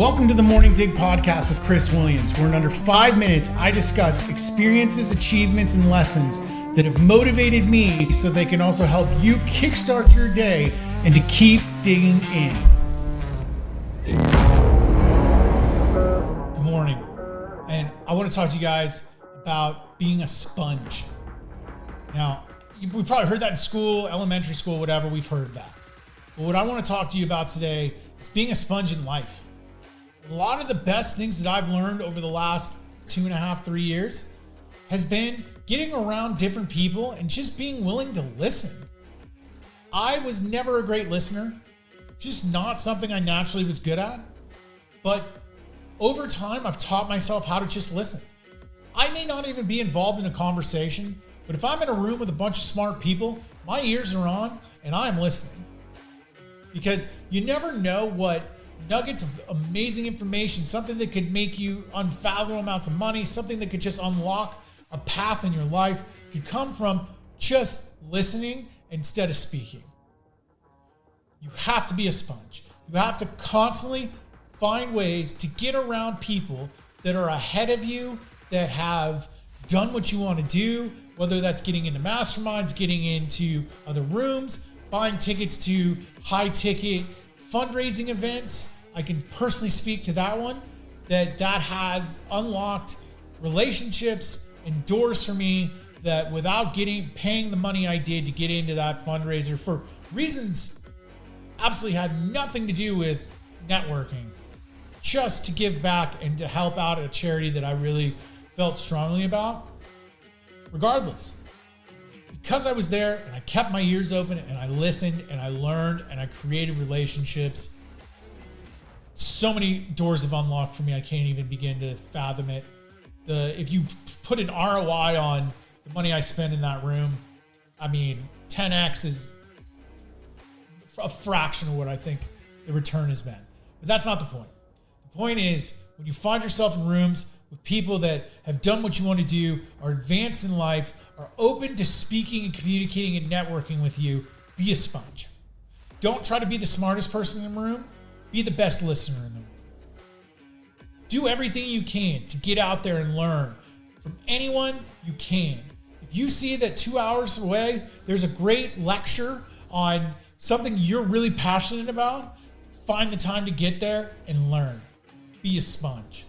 Welcome to the Morning Dig podcast with Chris Williams, where in under 5 minutes, I discuss experiences, achievements, and lessons that have motivated me so they can also help you kickstart your day and to keep digging in. Good morning. And I want to talk to you guys about being a sponge. Now, we probably heard that in school, elementary school, whatever, we've heard that. But what I want to talk to you about today is being a sponge in life. A lot of the best things that I've learned over the last 2.5, 3 years has been getting around different people and just being willing to listen. I was never a great listener, just not something I naturally was good at. But over time, I've taught myself how to just listen. I may not even be involved in a conversation, but if I'm in a room with a bunch of smart people, my ears are on and I'm listening. Because you never know what nuggets of amazing information, something that could make you unfathomable amounts of money, something that could just unlock a path in your life, could come from just listening instead of speaking. You have to be a sponge. You have to constantly find ways to get around people that are ahead of you, that have done what you want to do, whether that's getting into masterminds, getting into other rooms, buying tickets to high ticket fundraising events. I can personally speak to that one, that has unlocked relationships and doors for me that without paying the money I did to get into that fundraiser for reasons absolutely had nothing to do with networking, just to give back and to help out a charity that I really felt strongly about. Regardless, because I was there and I kept my ears open and I listened and I learned and I created relationships, so many doors have unlocked for me. I can't even begin to fathom it. If you put an ROI on the money I spend in that room, 10x is a fraction of what I think the return has been. But that's not the point. The point is, when you find yourself in rooms with people that have done what you want to do, are advanced in life, are open to speaking and communicating and networking with you, be a sponge. Don't try to be the smartest person in the room. Be the best listener in the room. Do everything you can to get out there and learn from anyone you can. If you see that 2 hours away, there's a great lecture on something you're really passionate about, find the time to get there and learn. Be a sponge.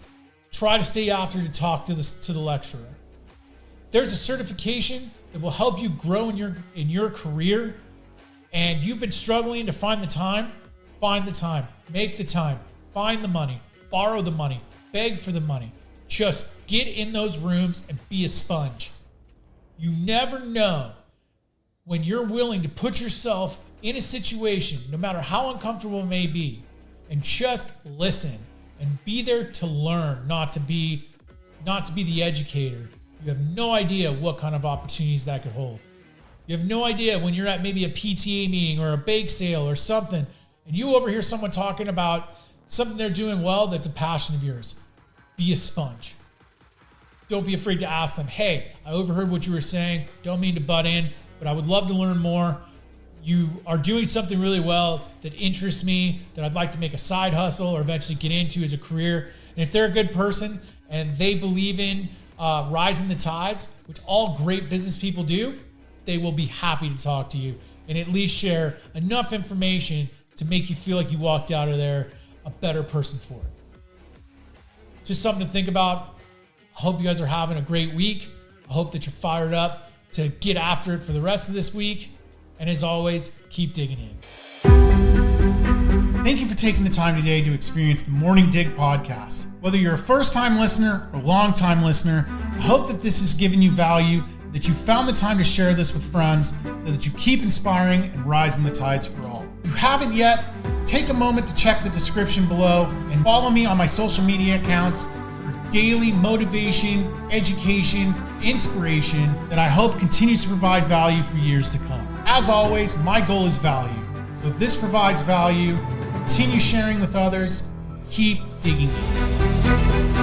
Try to stay after to talk to the lecturer. There's a certification that will help you grow in your career, and you've been struggling to find the time, make the time, find the money, borrow the money, beg for the money. Just get in those rooms and be a sponge. You never know when you're willing to put yourself in a situation, no matter how uncomfortable it may be, and just listen and be there to learn, not to be the educator. You have no idea what kind of opportunities that could hold. You have no idea when you're at maybe a PTA meeting or a bake sale or something, and you overhear someone talking about something they're doing well that's a passion of yours. Be a sponge. Don't be afraid to ask them, hey, I overheard what you were saying. Don't mean to butt in, but I would love to learn more. You are doing something really well that interests me, that I'd like to make a side hustle or eventually get into as a career. And if they're a good person and they believe in rising the tides, which all great business people do, they will be happy to talk to you and at least share enough information to make you feel like you walked out of there a better person for it. Just something to think about. I hope you guys are having a great week. I hope that you're fired up to get after it for the rest of this week. And as always, keep digging in. Thank you for taking the time today to experience the Morning Dig podcast. Whether you're a first-time listener or long-time listener, I hope that this has given you value, that you found the time to share this with friends so that you keep inspiring and rising the tides for all. If you haven't yet, take a moment to check the description below and follow me on my social media accounts for daily motivation, education, inspiration that I hope continues to provide value for years to come. As always, my goal is value. So if this provides value, continue sharing with others, keep digging in.